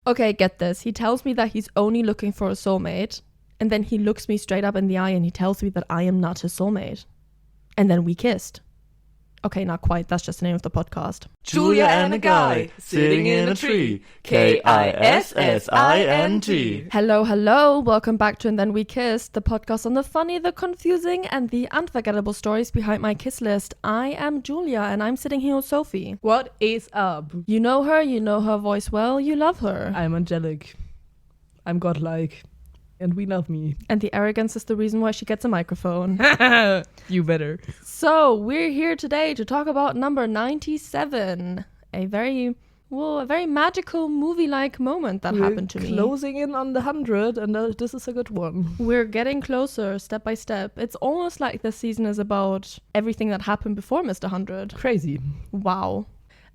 Okay, get this. He tells me that he's only looking for a soulmate. And then he looks me straight up in the eye and he tells me that I am not his soulmate. And then we kissed. Okay, not quite. That's just the name of the podcast. Julia and a guy sitting in a tree. Kissing. Hello, hello. Welcome back to And Then We Kissed, the podcast on the funny, the confusing, and the unforgettable stories behind my kiss list. I am Julia, and I'm sitting here with Sophie. What is up? You know her voice well, you love her. I'm angelic. I'm godlike. And we love me. And the arrogance is the reason why she gets a microphone. You better. So, we're here today to talk about number 97. A very magical movie-like moment that happened to me. Closing in on the 100, and this is a good one. We're getting closer, step by step. It's almost like this season is about everything that happened before Mr. 100. Crazy. Wow.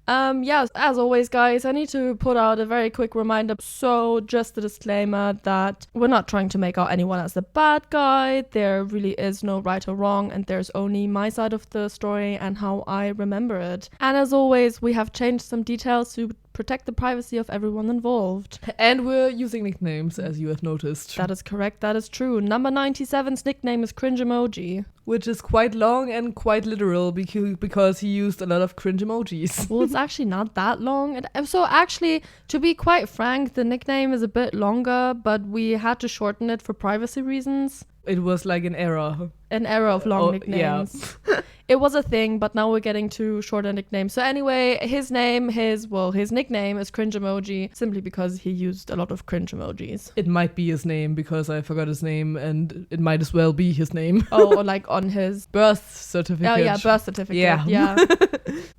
Yes, as always, guys, I need to put out a very quick reminder. So, just a disclaimer that we're not trying to make out anyone as the bad guy. There really is no right or wrong, and there's only my side of the story and how I remember it. And as always, we have changed some details to protect the privacy of everyone involved. And we're using nicknames, as you have noticed. That is correct, that is true. Number 97's nickname is Cringe Emoji. Which is quite long and quite literal because he used a lot of cringe emojis. Well, it's actually not that long. So actually, to be quite frank, the nickname is a bit longer, but we had to shorten it for privacy reasons. It was like an era. An era of long nicknames. Yeah. It was a thing, but now we're getting to shorter nicknames. So anyway, his nickname is Cringe Emoji, simply because he used a lot of cringe emojis. It might be his name because I forgot his name, and it might as well be his name. Oh, or like on his birth certificate. Oh yeah, birth certificate. Yeah.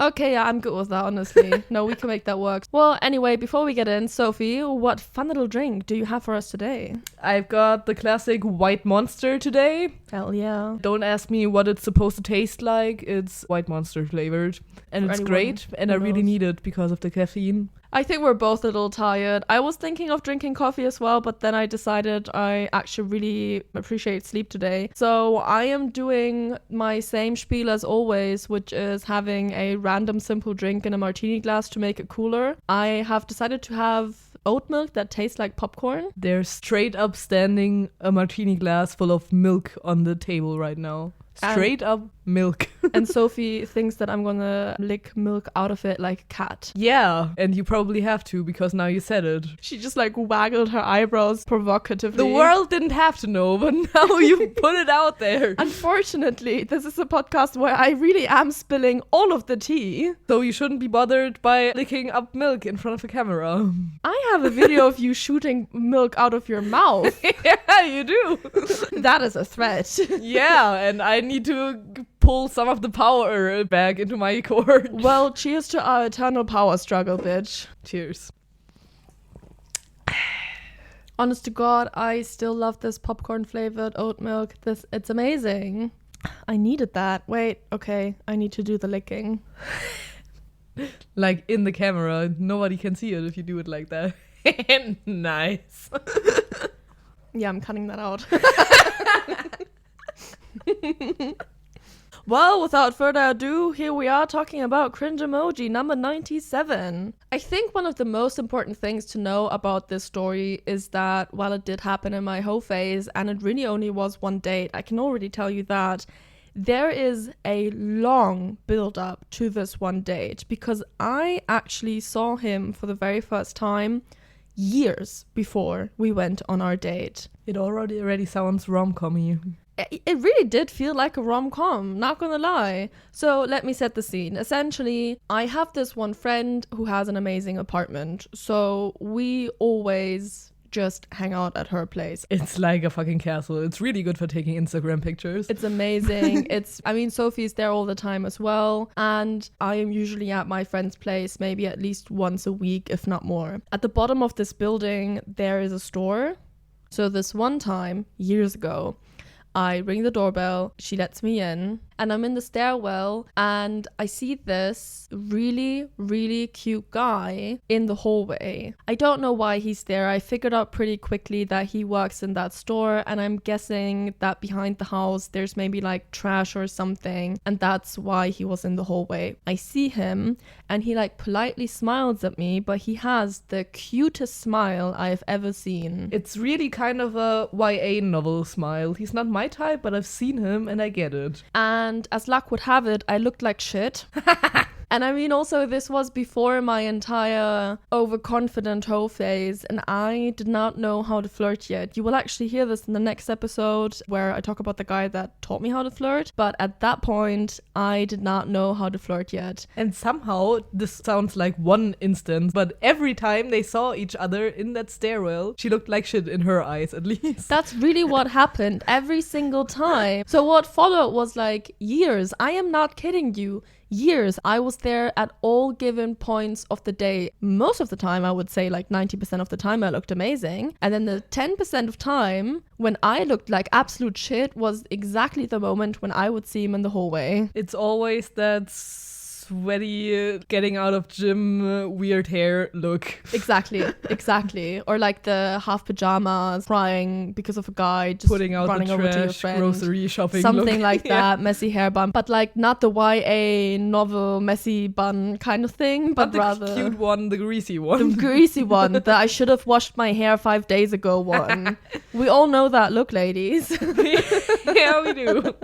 Okay, yeah, I'm good with that, honestly. No, we can make that work. Well, anyway, before we get in, Sophie, what fun little drink do you have for us today? I've got the classic White Monster today. Hell yeah. Don't ask me what it's supposed to taste like. It's White Monster flavored. And it's great. And I really need it because of the caffeine. I think we're both a little tired. I was thinking of drinking coffee as well, but then I decided I actually really appreciate sleep today. So I am doing my same spiel as always, which is having a random simple drink in a martini glass to make it cooler. I have decided to have oat milk that tastes like popcorn. There's straight up standing a martini glass full of milk on the table right now. Straight up milk. And Sophie thinks that I'm gonna lick milk out of it like a cat. Yeah, and you probably have to because now you said it. She just like waggled her eyebrows provocatively. The world didn't have to know, but now you put it out there. Unfortunately, this is a podcast where I really am spilling all of the tea. So you shouldn't be bothered by licking up milk in front of a camera. I have a video of you shooting milk out of your mouth. Yeah, you do. That is a threat. Yeah, and I need to pull some of the power back into my cord. Well, cheers to our eternal power struggle, bitch. Cheers. Honest to God, I still love this popcorn flavored oat milk. It's amazing. I needed that. Wait, okay, I need to do the licking. Like in the camera. Nobody can see it if you do it like that. Nice. Yeah, I'm cutting that out. Well, without further ado, here we are talking about Cringe Emoji, number 97. I think one of the most important things to know about this story is that while it did happen in my hoe phase, and it really only was one date, I can already tell you that there is a long build-up to this one date, because I actually saw him for the very first time years before we went on our date. It already sounds rom-com-y. It really did feel like a rom-com, not gonna lie. So let me set the scene. Essentially, I have this one friend who has an amazing apartment. So we always just hang out at her place. It's like a fucking castle. It's really good for taking Instagram pictures. It's amazing. Sophie's there all the time as well. And I am usually at my friend's place maybe at least once a week, if not more. At the bottom of this building, there is a store. So this one time, years ago, I ring the doorbell, she lets me in, and I'm in the stairwell and I see this really, really cute guy in the hallway. I don't know why he's there. I figured out pretty quickly that he works in that store, and I'm guessing that behind the house there's maybe like trash or something, and that's why he was in the hallway. I see him and he like politely smiles at me, but he has the cutest smile I've ever seen. It's really kind of a YA novel smile. He's not my type, but I've seen him and I get it. And as luck would have it, I looked like shit. And I mean, also, this was before my entire overconfident hoe phase, and I did not know how to flirt yet. You will actually hear this in the next episode where I talk about the guy that taught me how to flirt. But at that point, I did not know how to flirt yet. And somehow, this sounds like one instance, but every time they saw each other in that stairwell, she looked like shit in her eyes, at least. That's really what happened every single time. So what followed was like years. I am not kidding you. Years. I was there at all given points of the day. Most of the time, I would say like 90% of the time I looked amazing. And then the 10% of time when I looked like absolute shit was exactly the moment when I would see him in the hallway. It's always that sweaty, getting out of gym, weird hair look. Exactly. Or like the half pajamas, crying because of a guy just putting out running the over to your trash, friend. grocery shopping Something look. like that, messy hair bun. But like not the YA novel messy bun kind of thing, but the rather cute one, the greasy one. The greasy one, that I should have washed my hair 5 days ago one. We all know that look, ladies. Yeah, we do.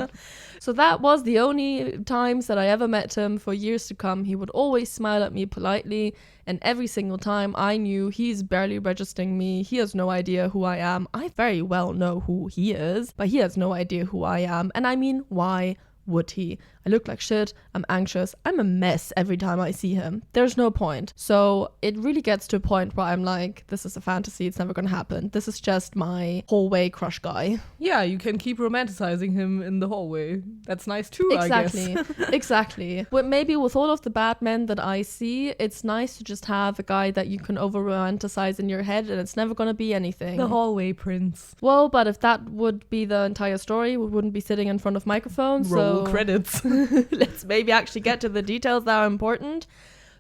So that was the only times that I ever met him for years to come. He would always smile at me politely, and every single time I knew he's barely registering me. He has no idea who I am. I very well know who he is, but he has no idea who I am. And I mean, why would he? I look like shit, I'm anxious, I'm a mess every time I see him. There's no point. So it really gets to a point where I'm like, this is a fantasy, it's never gonna happen. This is just my hallway crush guy. Yeah, you can keep romanticizing him in the hallway. That's nice too, Exactly. I guess. Exactly. But maybe with all of the bad men that I see, it's nice to just have a guy that you can over-romanticize in your head, and it's never gonna be anything. The hallway prince. Well, but if that would be the entire story, we wouldn't be sitting in front of microphones. Roll credits. Let's maybe actually get to the details that are important.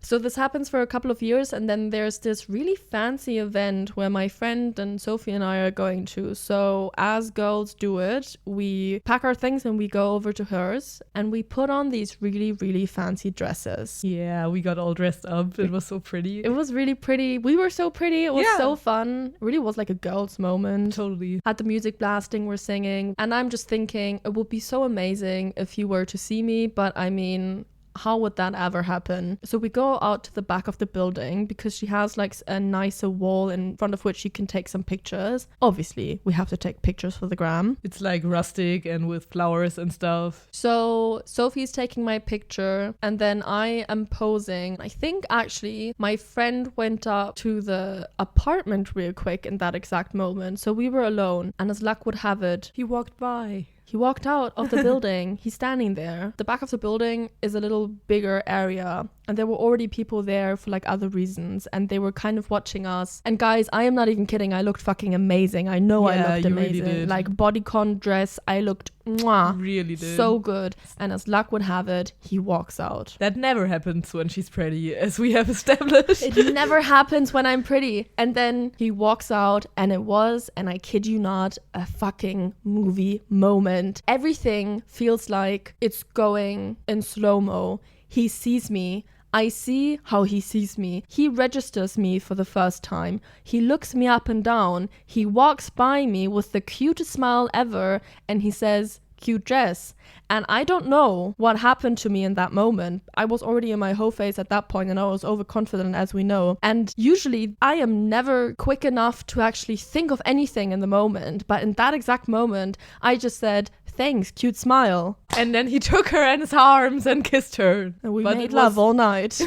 So this happens for a couple of years, and then there's this really fancy event where my friend and Sophie and I are going to. So as girls do it, we pack our things and we go over to hers, and we put on these really, really fancy dresses. Yeah, we got all dressed up. It was so pretty. It was really pretty. We were so pretty. It was so fun. It really was like a girl's moment. Totally. Had the music blasting, we're singing. And I'm just thinking, it would be so amazing if you were to see me, but I mean, how would that ever happen? So we go out to the back of the building because she has like a nicer wall in front of which you can take some pictures. Obviously, we have to take pictures for the gram. It's like rustic and with flowers and stuff. So Sophie's taking my picture and then I am posing. I think actually my friend went up to the apartment real quick in that exact moment. So we were alone, and as luck would have it, He walked by. he walked out of the building. He's standing there. The back of the building is a little bigger area, and there were already people there for like other reasons, and they were kind of watching us. And guys, I am not even kidding. I looked fucking amazing. I know I looked amazing. Really did. Like bodycon dress, I looked mwah, really did. so good. And as luck would have it, he walks out. That never happens when she's pretty, as we have established. It never happens when I'm pretty. And then he walks out, and it was, and I kid you not, a fucking movie moment. Everything feels like it's going in slow-mo. He sees me. I see how he sees me. He registers me for the first time. He looks me up and down. He walks by me with the cutest smile ever, and he says, "Cute dress." And I don't know what happened to me in that moment. I was already in my hoe phase at that point, and I was overconfident, as we know. And usually I am never quick enough to actually think of anything in the moment. But in that exact moment, I just said, "Thanks, cute smile." And then he took her in his arms and kissed her. And we made love all night.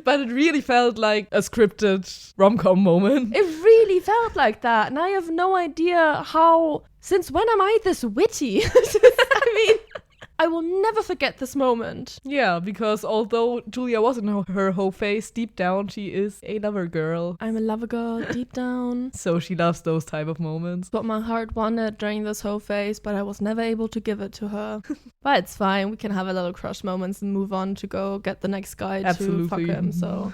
But it really felt like a scripted rom-com moment. It really felt like that. And I have no idea how... Since when am I this witty? I mean... I will never forget this moment. Yeah, because although Julia wasn't her whole face, deep down she is a lover girl. I'm a lover girl deep down. So she loves those type of moments. What my heart wanted during this whole phase, but I was never able to give it to her. But it's fine. We can have a little crush moments and move on to go get the next guy to fuck him. So.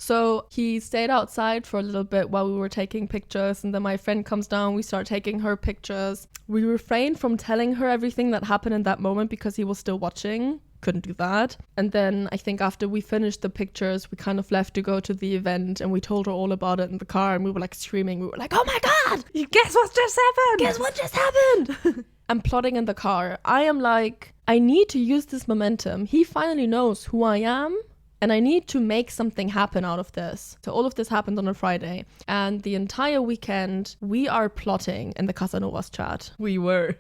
So he stayed outside for a little bit while we were taking pictures, and then my friend comes down, we start taking her pictures. We refrained from telling her everything that happened in that moment because he was still watching. Couldn't do that. And then I think after we finished the pictures, we kind of left to go to the event, and we told her all about it in the car, and we were like screaming. We were like, oh my God! Guess what just happened? Guess what just happened? I'm plotting in the car. I am like, I need to use this momentum. He finally knows who I am. And I need to make something happen out of this. So all of this happened on a Friday. And the entire weekend, we are plotting in the Casanovas chat. We were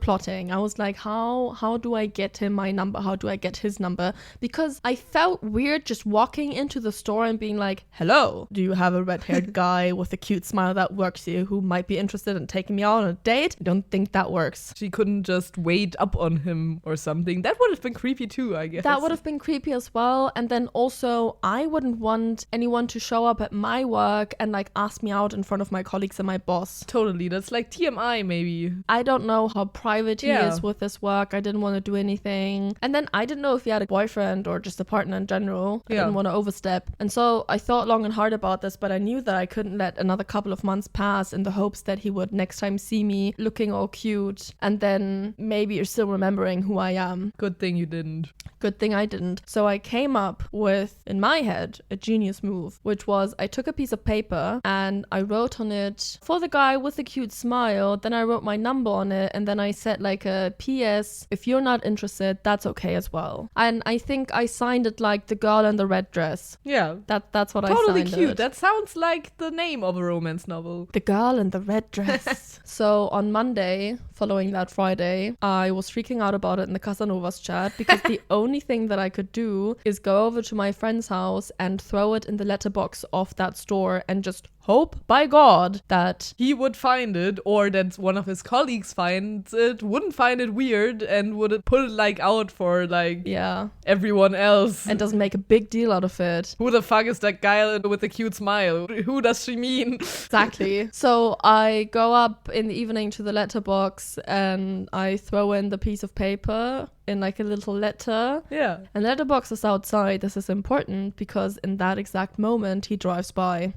plotting. I was like, how do I get him my number? How do I get his number? Because I felt weird just walking into the store and being like, hello, do you have a red-haired guy with a cute smile that works here who might be interested in taking me out on a date? I don't think that works. She couldn't just wait up on him or something. That would have been creepy too, I guess. That would have been creepy as well. And then also, I wouldn't want anyone to show up at my work and like ask me out in front of my colleagues and my boss. Totally. That's like TMI maybe. I don't know how private he is with his work. I didn't want to do anything. And then I didn't know if he had a boyfriend or just a partner in general. I didn't want to overstep. And so I thought long and hard about this, but I knew that I couldn't let another couple of months pass in the hopes that he would next time see me looking all cute. And then maybe you're still remembering who I am. Good thing you didn't. Good thing I didn't. So I came up with, in my head, a genius move, which was I took a piece of paper and I wrote on it, for the guy with the cute smile. Then I wrote my number on it, and then I said like a PS, if you're not interested, that's okay as well. And I think I signed it like the girl in the red dress. Yeah. That's what I signed it. Totally cute. That sounds like the name of a romance novel. The girl in the red dress. So on Monday, following that Friday, I was freaking out about it in the Casanovas chat because the only thing that I could do is go over to my friend's house and throw it in the letterbox of that store and just hope, by God, that he would find it, or that one of his colleagues finds it, wouldn't find it weird, and would put it like out for like everyone else. And doesn't make a big deal out of it. Who the fuck is that guy with the cute smile? Who does she mean? Exactly. So I go up in the evening to the letterbox and I throw in the piece of paper in like a little letter. Yeah. And letterbox is outside. This is important because in that exact moment he drives by.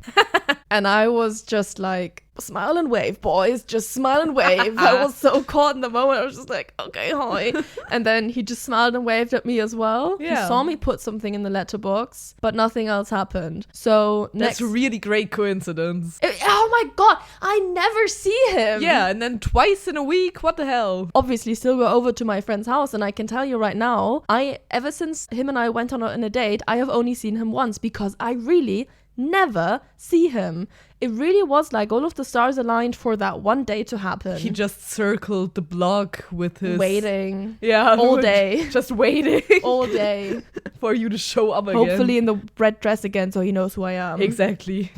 And I was just like, smile and wave, boys. Just smile and wave. I was so caught in the moment. I was just like, okay, hi. And then he just smiled and waved at me as well. Yeah. He saw me put something in the letterbox, but nothing else happened. So that's a really great coincidence. Oh my God, I never see him. Yeah, and then twice in a week. What the hell? Obviously, still go over to my friend's house, and I can tell you right now, ever since him and I went on a date, I have only seen him once because I really never see him. It really was like all of the stars aligned for that one day to happen. He just circled the block with his... waiting. Yeah. All day. Just waiting. All day. For you to show up again. Hopefully in the red dress again so he knows who I am. Exactly.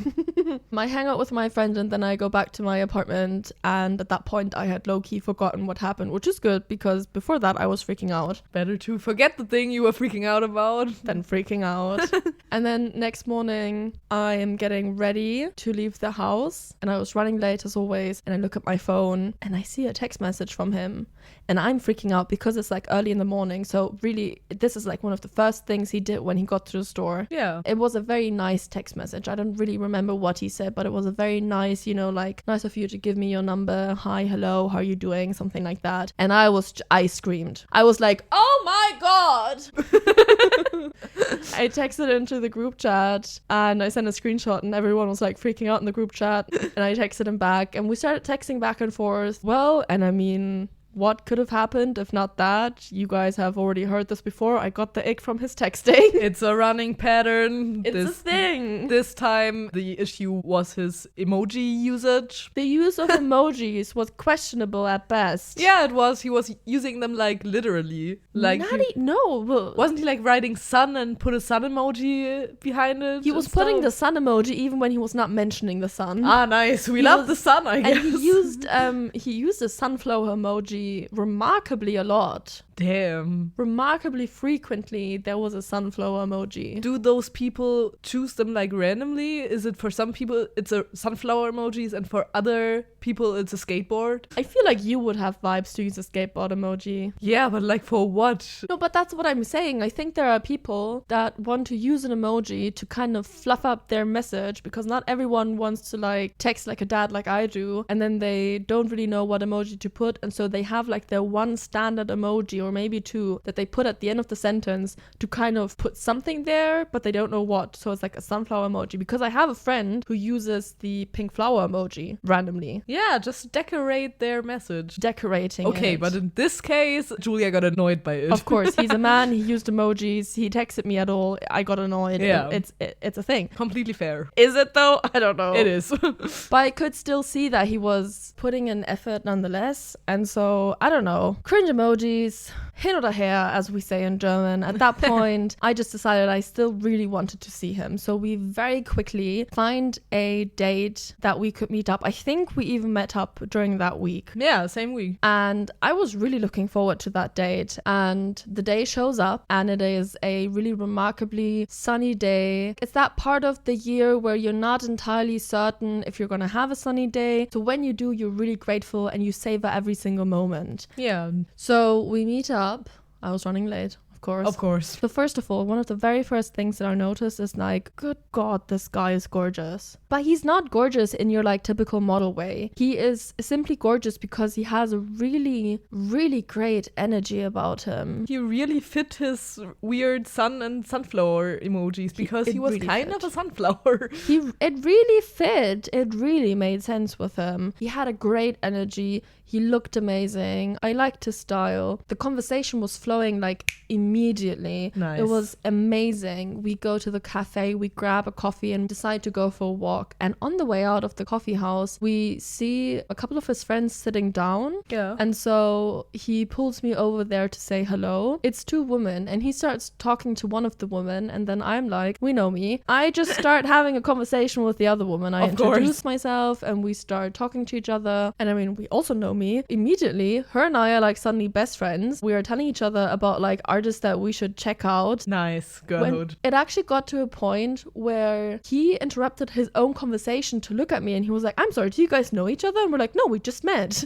I hang out with my friend and then I go back to my apartment, and at that point I had low-key forgotten what happened, which is good because before that I was freaking out. Better to forget the thing you were freaking out about than freaking out. And then next morning I am getting ready to leave the house and I was running late as always, and I look at my phone and I see a text message from him and I'm freaking out because it's like early in the morning. So really this is like one of the first things he did when he got to the store. Yeah. It was a very nice text message. I don't really remember what he said, but it was a very nice, like, nice of you to give me your number. Hi, hello, how are you doing? Something like that. And I screamed. I was like, oh my God. I texted into the group chat and I sent a screenshot and everyone was like freaking out in the group chat, and I texted him back and we started texting back and forth. Well, and I mean, what could have happened if not that? You guys have already heard this before. I got the ick from his texting. It's a running pattern. It's a thing. This time, the issue was his emoji usage. The use of emojis was questionable at best. Yeah, it was. He was using them like literally. Like no. Wasn't he like writing sun and put a sun emoji behind it? He was putting the sun emoji even when he was not mentioning the sun. Ah, nice. We love the sun, I guess. And he used a sunflower emoji emoji remarkably a lot. Damn. Remarkably frequently, there was a sunflower emoji. Do those people choose them like randomly? Is it for some people it's a sunflower emojis and for other people it's a skateboard? I feel like you would have vibes to use a skateboard emoji. Yeah, but like for what? No, but that's what I'm saying. I think there are people that want to use an emoji to kind of fluff up their message, because not everyone wants to like text like a dad like I do, and then they don't really know what emoji to put, and so they have like their one standard emoji or maybe two that they put at the end of the sentence to kind of put something there, but they don't know what. So it's like a sunflower emoji, because I have a friend who uses the pink flower emoji randomly. Yeah, just decorate their message. Decorating Okay, it. But in this case, Julia got annoyed by it. Of course, he's a man, he used emojis, he texted me at all, I got annoyed. Yeah. It's a thing. Completely fair. Is it though? I don't know. It is. But I could still see that he was putting in effort nonetheless. And so, I don't know. Cringe emojis, hin oder her, as we say in German. At that point, I just decided I still really wanted to see him. So we very quickly find a date that we could meet up. I think we even met up during that week. Yeah, same week. And I was really looking forward to that date. And the day shows up, and it is a really remarkably sunny day. It's that part of the year where you're not entirely certain if you're going to have a sunny day. So when you do, you're really grateful and you savor every single moment. Yeah. So we meet up. I was running late. Of course. So first of all, one of the very first things that I noticed is like, good God, this guy is gorgeous. But he's not gorgeous in your like typical model way. He is simply gorgeous because he has a really, really great energy about him. He really fit his weird sun and sunflower emojis because he was really kind fit. of a sunflower. It really fit. It really made sense with him. He had a great energy. He looked amazing. I liked his style. The conversation was flowing like immediately. Nice. It was amazing. We go to the cafe, we grab a coffee and decide to go for a walk. And on the way out of the coffee house, we see a couple of his friends sitting down. Yeah. And so he pulls me over there to say hello. It's two women, and he starts talking to one of the women, and then I'm like, we know me. I just start having a conversation with the other woman. I introduce myself and we start talking to each other. And I mean, we also know me. Immediately, her and I are like suddenly best friends. We are telling each other about like artists that we should check out. Nice. Good. It actually got to a point where he interrupted his own conversation to look at me, and he was like, I'm sorry, do you guys know each other? And we're like, no, we just met.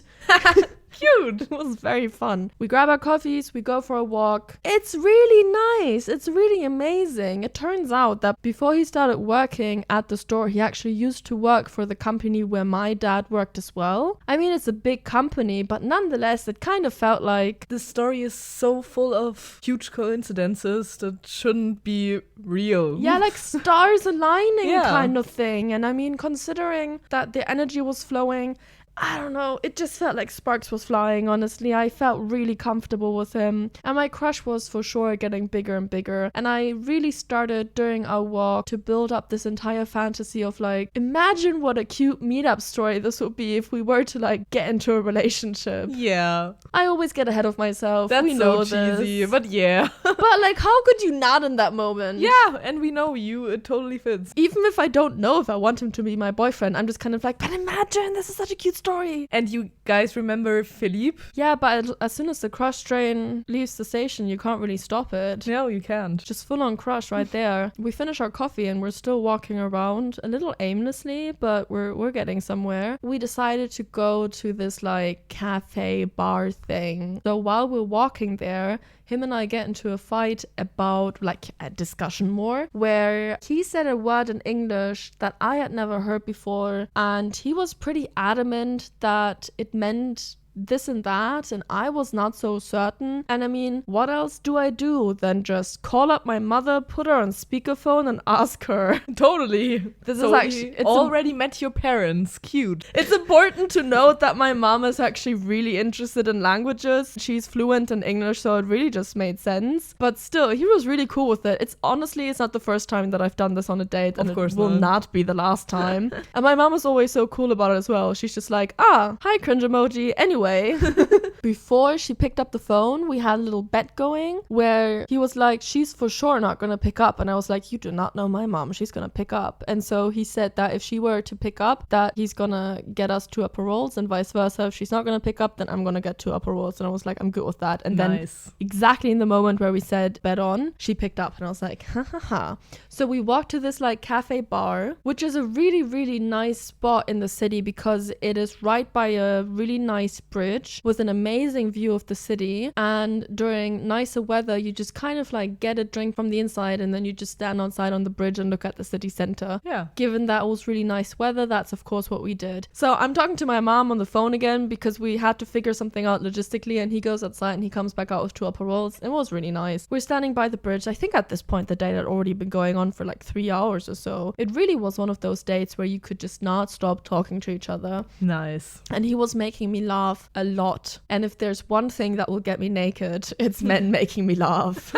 Cute. It was very fun. We grab our coffees, we go for a walk. It's really nice. It's really amazing. It turns out that before he started working at the store, he actually used to work for the company where my dad worked as well. I mean, it's a big company, but nonetheless, it kind of felt like this story is so full of huge coincidences that shouldn't be real. Yeah, like stars aligning Yeah. kind of thing. And I mean, considering that the energy was flowing, I don't know, it just felt like sparks was flying, honestly. I felt really comfortable with him. And my crush was for sure getting bigger and bigger. And I really started during our walk to build up this entire fantasy of like, imagine what a cute meetup story this would be if we were to like get into a relationship. Yeah. I always get ahead of myself. That's we know so cheesy, this. but yeah. But like, how could you not in that moment? Yeah, and we know you. It totally fits. Even if I don't know if I want him to be my boyfriend, I'm just kind of like, but imagine, this is such a cute story. And you guys remember Philippe? Yeah, but as soon as the crush train leaves the station, you can't really stop it. No, you can't. Just full on crush right there. We finish our coffee and we're still walking around a little aimlessly, but we're getting somewhere. We decided to go to this like cafe bar thing. So while we're walking there, him and I get into a fight about like a discussion more where he said a word in English that I had never heard before, and he was pretty adamant that it meant this and that, and I was not so certain. And I mean, what else do I do than just call up my mother, put her on speakerphone and ask her? Totally. This so is actually it's already met your parents. Cute. It's important to note that my mom is actually really interested in languages. She's fluent in English, so it really just made sense. But still, he was really cool with it. It's not the first time that I've done this on a date, and of course it will not be the last time. And my mom is always so cool about it as well. She's just like, hi, cringe emoji. Anyway, anyway, before she picked up the phone, we had a little bet going where he was like, she's for sure not going to pick up. And I was like, you do not know my mom. She's going to pick up. And so he said that if she were to pick up, that he's going to get us 2 upper rolls and vice versa. If she's not going to pick up, then I'm going to get 2 upper rolls. And I was like, I'm good with that. And then exactly in the moment where we said bet on, she picked up and I was like, ha ha ha. So we walked to this like cafe bar, which is a really, really nice spot in the city because it is right by a really nice bridge with an amazing view of the city. And during nicer weather, you just kind of like get a drink from the inside and then you just stand outside on the bridge and look at the city center. Yeah. Given that it was really nice weather, that's of course what we did. So I'm talking to my mom on the phone again because we had to figure something out logistically, and he goes outside and he comes back out with 2 upper rolls. It was really nice. We're standing by the bridge. I think at this point the date had already been going on for like 3 hours or so. It really was one of those dates where you could just not stop talking to each other. Nice. And he was making me laugh a lot. And if there's one thing that will get me naked, it's men making me laugh.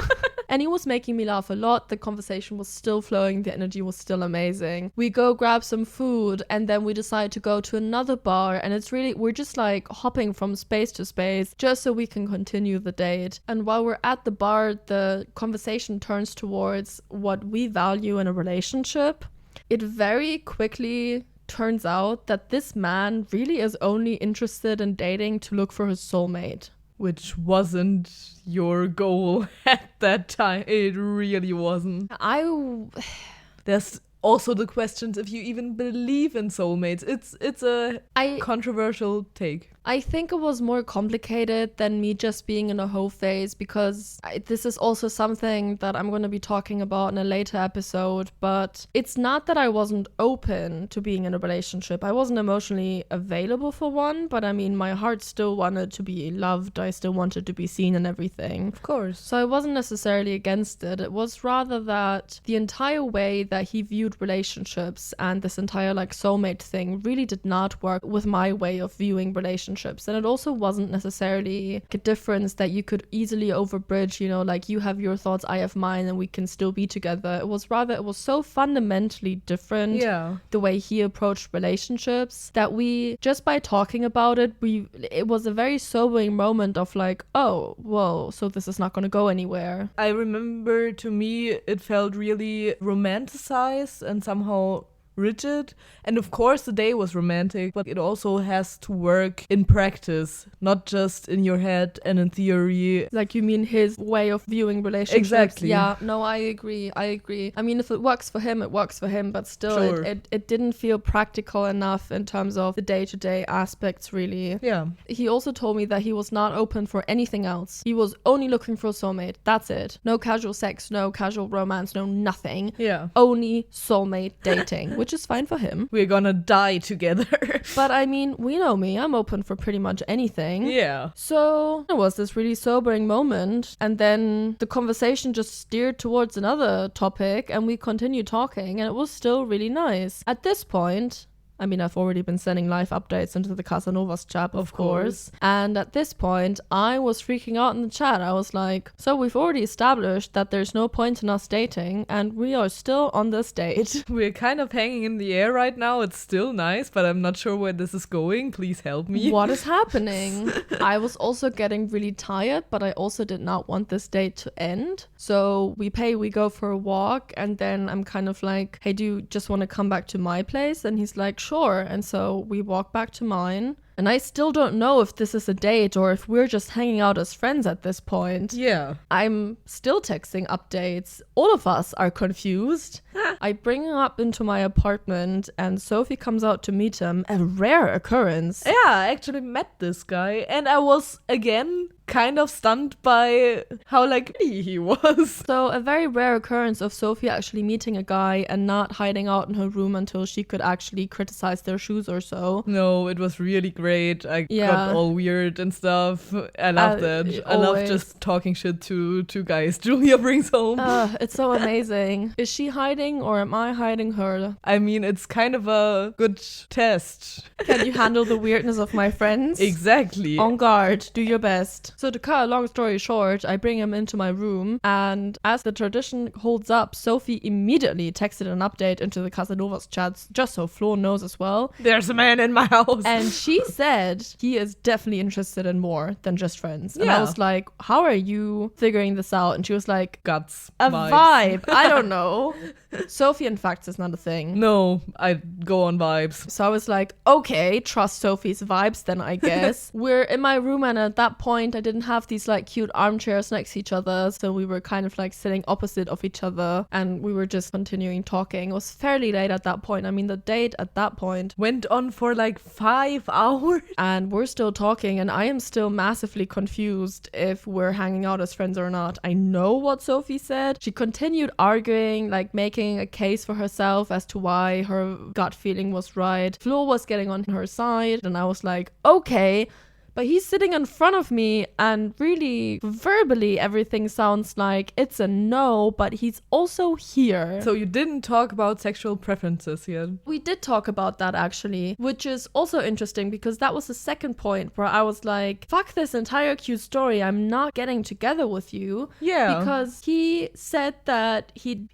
And he was making me laugh a lot. The conversation was still flowing. The energy was still amazing. We go grab some food and then we decide to go to another bar. And it's really, we're just like hopping from space to space just so we can continue the date. And while we're at the bar, the conversation turns towards what we value in a relationship. It very quickly turns out that this man really is only interested in dating to look for his soulmate. Which wasn't your goal at that time. It really wasn't. There's also the questions if you even believe in soulmates. It's a controversial take. I think it was more complicated than me just being in a hoe phase because this is also something that I'm going to be talking about in a later episode, but it's not that I wasn't open to being in a relationship. I wasn't emotionally available for one, but I mean, my heart still wanted to be loved. I still wanted to be seen and everything. Of course. So I wasn't necessarily against it. It was rather that the entire way that he viewed relationships and this entire like soulmate thing really did not work with my way of viewing relationships. And it also wasn't necessarily a difference that you could easily overbridge, you know, like you have your thoughts, I have mine, and we can still be together. It was rather, it was so fundamentally different, the way he approached relationships, that we, just by talking about it, it was a very sobering moment of like, oh, whoa, so this is not going to go anywhere. I remember, to me, it felt really romanticized and somehow rigid. And of course the day was romantic, but it also has to work in practice, not just in your head and in theory. Like, you mean his way of viewing relationships? Exactly. Yeah, no, I agree. I mean, if it works for him, it works for him, but still, sure. it didn't feel practical enough in terms of the day-to-day aspects, really. Yeah. He also told me that he was not open for anything else. He was only looking for a soulmate. That's it. No casual sex, no casual romance, no nothing. Yeah. Only soulmate dating, which is fine for him. We're gonna die together. But I mean, we know me. I'm open for pretty much anything. Yeah. So it was this really sobering moment. And then the conversation just steered towards another topic and we continued talking and it was still really nice. At this point, I mean, I've already been sending live updates into the Casanovas chat, of course. And at this point, I was freaking out in the chat. I was like, so we've already established that there's no point in us dating, and we are still on this date. We're kind of hanging in the air right now. It's still nice, but I'm not sure where this is going. Please help me. What is happening? I was also getting really tired, but I also did not want this date to end. So we go for a walk, and then I'm kind of like, hey, do you just want to come back to my place? And he's like, sure. And so we walk back to mine. And I still don't know if this is a date or if we're just hanging out as friends at this point. Yeah. I'm still texting updates. All of us are confused. I bring him up into my apartment and Sophie comes out to meet him. A rare occurrence. Yeah, I actually met this guy and I was, again, kind of stunned by how like he was. So a very rare occurrence of Sophie actually meeting a guy and not hiding out in her room until she could actually criticize their shoes or so. No, it was really great. I got all weird and stuff. I love that. I love just talking shit to guys Julia brings home. It's so amazing. Is she hiding or am I hiding her? I mean, it's kind of a good test. Can you handle the weirdness of my friends? Exactly. On guard. Do your best. So to cut a long story short, I bring him into my room, and as the tradition holds up, Sophie immediately texted an update into the Casanovas chats, just so Flo knows as well. There's a man in my house. And she said he is definitely interested in more than just friends. And I was like, how are you figuring this out? And she was like, guts. A vibes. vibe. I don't know. Sophie and facts is not a thing. No, I go on vibes. So I was like, okay, trust Sophie's vibes then, I guess. We're in my room, and at that point I didn't have these like cute armchairs next to each other, so we were kind of like sitting opposite of each other, and we were just continuing talking. It was fairly late at that point. I mean, the date at that point went on for like 5 hours, and we're still talking, and I am still massively confused if we're hanging out as friends or not. I know what Sophie said. She continued arguing, like making a case for herself as to why her gut feeling was right. Flo was getting on her side, and I was like, okay, but he's sitting in front of me, and really verbally everything sounds like it's a no, but he's also here. So you didn't talk about sexual preferences yet? We did talk about that actually, which is also interesting because that was the second point where I was like, fuck this entire cute story, I'm not getting together with you. Yeah. Because he said that he'd...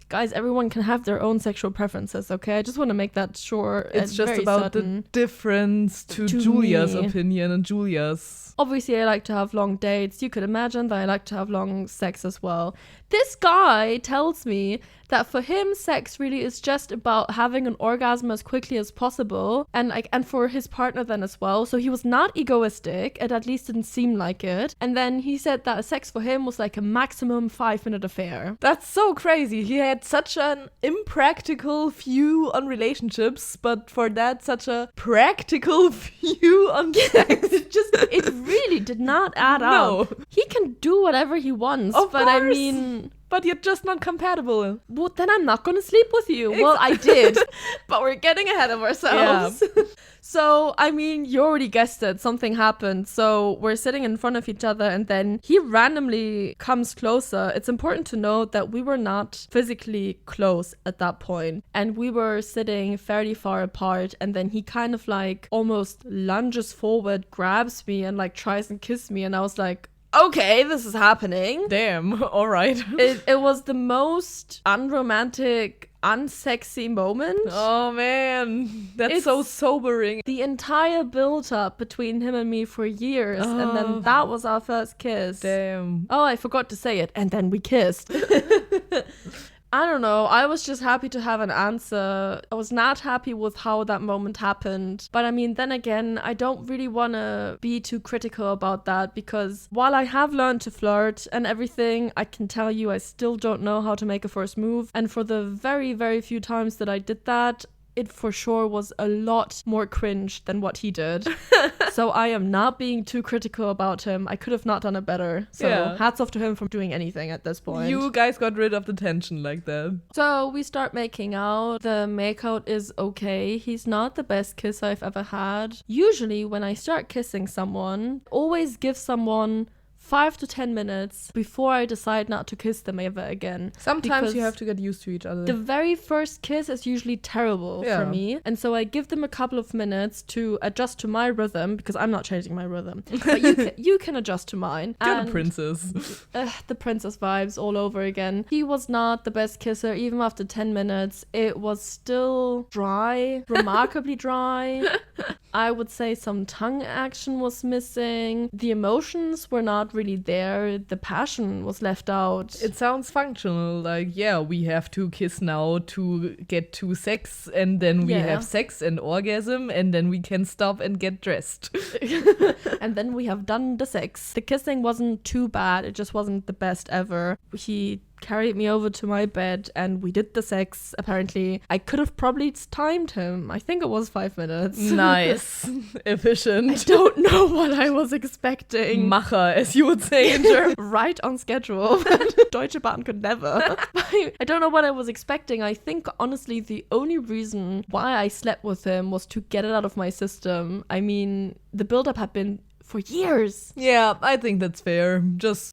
Guys, everyone can have their own sexual preferences, okay? I just want to make that sure. It's just about the difference to Julia's opinion and Julia's. Obviously, I like to have long dates. You could imagine that I like to have long sex as well. This guy tells me that for him, sex really is just about having an orgasm as quickly as possible, and for his partner then as well. So he was not egoistic. It at least didn't seem like it. And then he said that sex for him was like a maximum 5-minute affair. That's so crazy. He had such an impractical view on relationships, but for that, such a practical view on sex. It really did not add up. He can do whatever he wants, of but course. I mean... But you're just not compatible. Well, then I'm not going to sleep with you. Well, I did. But we're getting ahead of ourselves. Yeah. So, I mean, you already guessed it. Something happened. So we're sitting in front of each other, and then he randomly comes closer. It's important to note that we were not physically close at that point. And we were sitting fairly far apart. And then he kind of like almost lunges forward, grabs me, and like tries and kiss me. And I was like, okay, this is happening. Damn, all right. It was the most unromantic, unsexy moment. Oh man, it's so sobering. The entire build-up between him and me for years, and then that was our first kiss. Damn. Oh, I forgot to say it, and then we kissed. I don't know. I was just happy to have an answer. I was not happy with how that moment happened. But I mean, then again, I don't really want to be too critical about that, because while I have learned to flirt and everything, I can tell you I still don't know how to make a first move. And for the very, very few times that I did that, it for sure was a lot more cringe than what he did. So I am not being too critical about him. I could have not done it better. So hats off to him for doing anything at this point. You guys got rid of the tension like that. So we start making out. The makeout is okay. He's not the best kiss I've ever had. Usually when I start kissing someone, always give someone 5 to 10 minutes before I decide not to kiss them ever again. Sometimes you have to get used to each other. The very first kiss is usually terrible for me. And so I give them a couple of minutes to adjust to my rhythm, because I'm not changing my rhythm. But you can adjust to mine. You're the princess. The princess vibes all over again. He was not the best kisser. Even after 10 minutes, it was still dry, remarkably dry. I would say some tongue action was missing. The emotions were not really there. The passion was left out. It sounds functional, like, yeah, we have to kiss now to get to sex, and then we have sex and orgasm, and then we can stop and get dressed. And then we have done the sex. The kissing wasn't too bad. It just wasn't the best ever. He carried me over to my bed and we did the sex. Apparently I could have probably timed him. I think it was 5 minutes. Nice. Efficient. I don't know what I was expecting. Macher, as you would say in German. Right on schedule. Deutsche Bahn could never. I don't know what I was expecting. I think honestly the only reason why I slept with him was to get it out of my system. I mean, the build-up had been for years. Yeah, I think that's fair.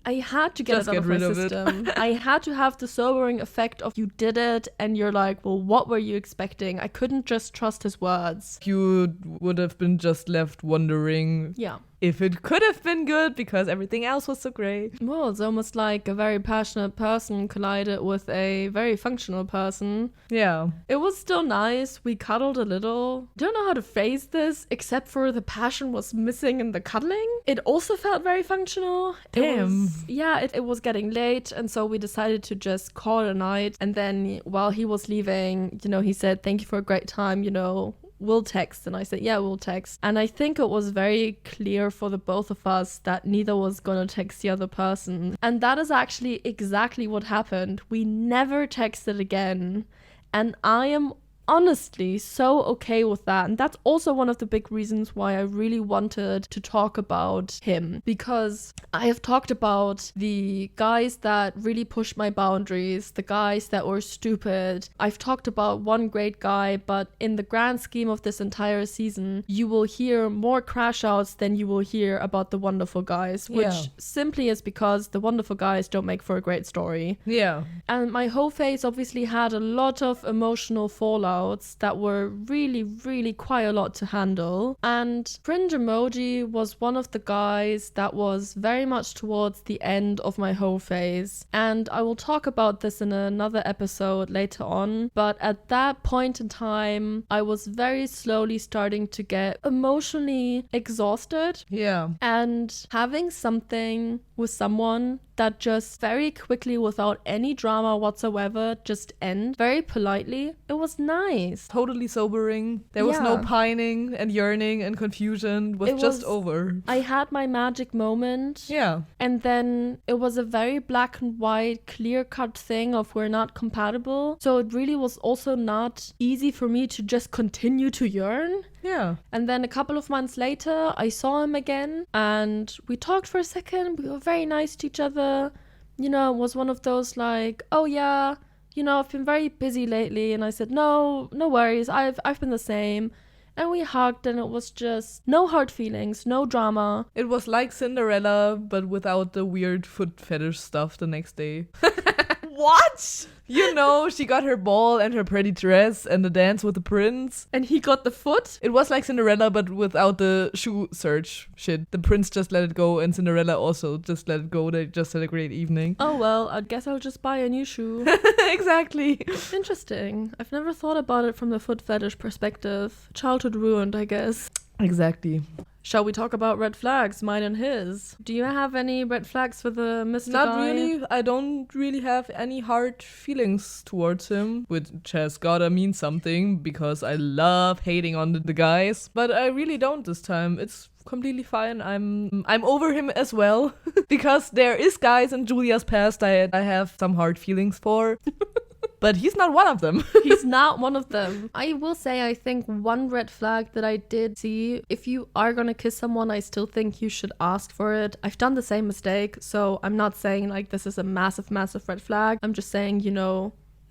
I had to get it out of my system. I had to have the sobering effect of you did it and you're like, well, what were you expecting? I couldn't just trust his words. You would have been just left wondering. Yeah. if it could have been good because everything else was so great. Well, it's almost like a very passionate person collided with a very functional person. Yeah. It was still nice. We cuddled a little. Don't know how to phrase this, except for the passion was missing in the cuddling. It also felt very functional. Damn. It was getting late, and so we decided to just call it a night. And then while he was leaving, he said, "Thank you for a great time, we'll text." And I said, "Yeah, we'll text." And I think it was very clear for the both of us that neither was gonna text the other person. And that is actually exactly what happened. We never texted again. And I am honestly so okay with that. And that's also one of the big reasons why I really wanted to talk about him, because I have talked about the guys that really pushed my boundaries, the guys that were stupid. I've talked about one great guy, but in the grand scheme of this entire season, you will hear more crash outs than you will hear about the wonderful guys, which simply is because the wonderful guys don't make for a great story. Yeah. And my whole face obviously had a lot of emotional fallout that were really, really quite a lot to handle. And Cringe Emoji was one of the guys that was very much towards the end of my whole phase. And I will talk about this in another episode later on. But at that point in time, I was very slowly starting to get emotionally exhausted. Yeah. And having something with someone that just very quickly, without any drama whatsoever, just end very politely. It was nice. Totally sobering. There was no pining and yearning and confusion. It was just over. I had my magic moment. Yeah. And then it was a very black and white, clear-cut thing of we're not compatible. So it really was also not easy for me to just continue to yearn. Yeah. And then a couple of months later, I saw him again and we talked for a second. We were very nice to each other. It was one of those like, "Oh yeah, I've been very busy lately." And I said, no worries. I've been the same. And we hugged and it was just no hard feelings, no drama. It was like Cinderella, but without the weird foot fetish stuff the next day. What? She got her ball and her pretty dress and the dance with the prince. And he got the foot? It was like Cinderella, but without the shoe search shit. The prince just let it go and Cinderella also just let it go. They just had a great evening. Oh, well, I guess I'll just buy a new shoe. Exactly. Interesting. I've never thought about it from the foot fetish perspective. Childhood ruined, I guess. Exactly. Shall we talk about red flags, mine and his? Do you have any red flags for the Mr. Not guy? really. I don't really have any hard feelings towards him, which has gotta mean something because I love hating on the guys. But I really don't this time. It's completely fine. I'm over him as well because there is guys in Julia's past I have some hard feelings for. But he's not one of them. He's not one of them. I will say, I think one red flag that I did see, if you are gonna kiss someone, I still think you should ask for it. I've done the same mistake, so I'm not saying like this is a massive, massive red flag. I'm just saying,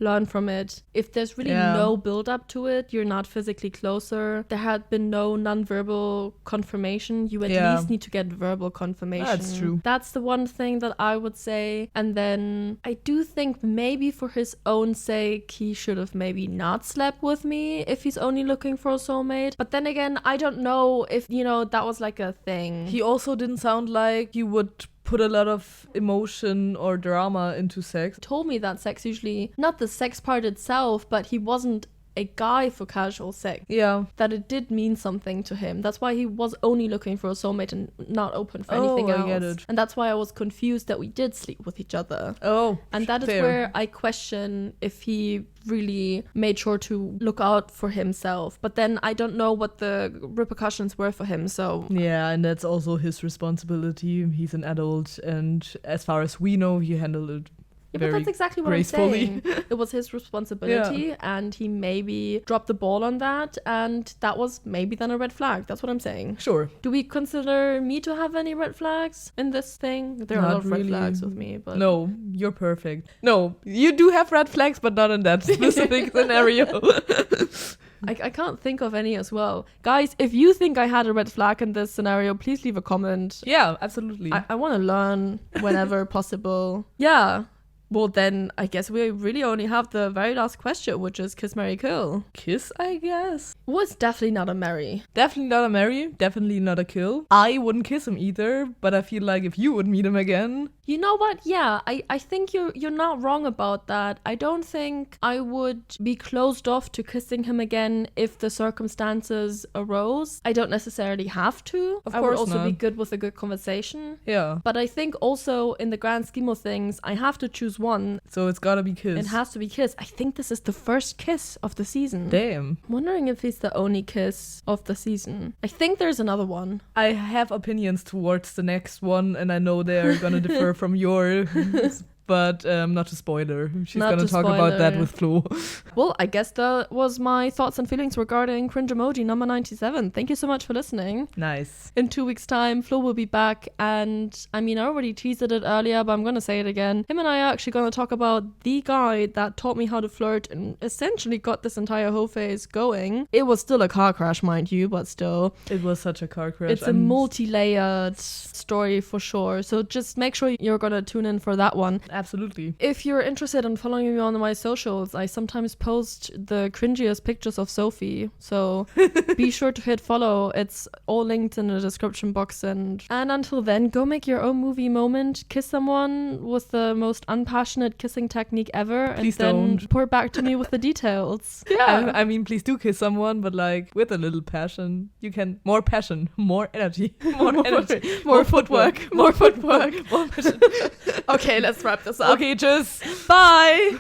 learn from it. If there's really no build up to it, you're not physically closer, there had been no non-verbal confirmation, you at least need to get verbal confirmation. That's true. That's the one thing that I would say. And then I do think maybe for his own sake, he should have maybe not slept with me if he's only looking for a soulmate. But then again, I don't know if, that was like a thing. He also didn't sound like you would put a lot of emotion or drama into sex. He told me that sex usually, not the sex part itself, but he wasn't a guy for casual sex. Yeah. That it did mean something to him. That's why he was only looking for a soulmate and not open for anything else. I get it. And that's why I was confused that we did sleep with each other. Oh, and that fair. is where I question if he really made sure to look out for himself. But then I don't know what the repercussions were for him, so... Yeah, and that's also his responsibility. He's an adult, and as far as we know, he handled it but that's exactly what gracefully. I'm saying. It was his responsibility, and he maybe dropped the ball on that, and that was maybe then a red flag. That's what I'm saying. Sure. Do we consider me to have any red flags in this thing? There are a lot of red flags with me, but... No, you're perfect. No, you do have red flags, but not in that specific scenario. I can't think of any as well. Guys, if you think I had a red flag in this scenario, please leave a comment. Yeah, absolutely. I want to learn whenever possible. Yeah. Well, then I guess we really only have the very last question, which is kiss, marry, kill. Kiss, I guess. Well, it's definitely not a marry. Definitely not a marry, definitely not a kill. I wouldn't kiss him either, but I feel like if you would meet him again... You know what? Yeah, I think you're not wrong about that. I don't think I would be closed off to kissing him again if the circumstances arose. I don't necessarily have to. Of I would course also not. be good with a good conversation. Yeah. But I think also in the grand scheme of things, I have to choose one. So it's gotta be kiss. It has to be kiss. I think this is the first kiss of the season. Damn. I'm wondering if he's the only kiss of the season. I think there's another one. I have opinions towards the next one, and I know they're gonna differ from yours. But not to spoiler. She's Not gonna to talk about that spoiler. with Flo. Well, I guess that was my thoughts and feelings regarding Cringe Emoji number 97. Thank you so much for listening. Nice. In 2 weeks' time, Flo will be back, and I mean, I already teased it earlier, but I'm gonna say it again. Him and I are actually gonna talk about the guy that taught me how to flirt and essentially got this entire whole phase going. It was still a car crash, mind you, but still. It was such a car crash. It's a multi-layered story for sure, so just make sure you're gonna tune in for that one. Absolutely. If you're interested in following me on my socials, I sometimes post the cringiest pictures of Sophie. So be sure to hit follow. It's all linked in the description box. And until then, go make your own movie moment. Kiss someone with the most unpassionate kissing technique ever. Please and then don't. report back to me with the details. Yeah. I mean, please do kiss someone, but like with a little passion. You can more passion, more energy, more energy, More footwork. more footwork, more passion. Okay, let's wrap this up. Okay, just Bye.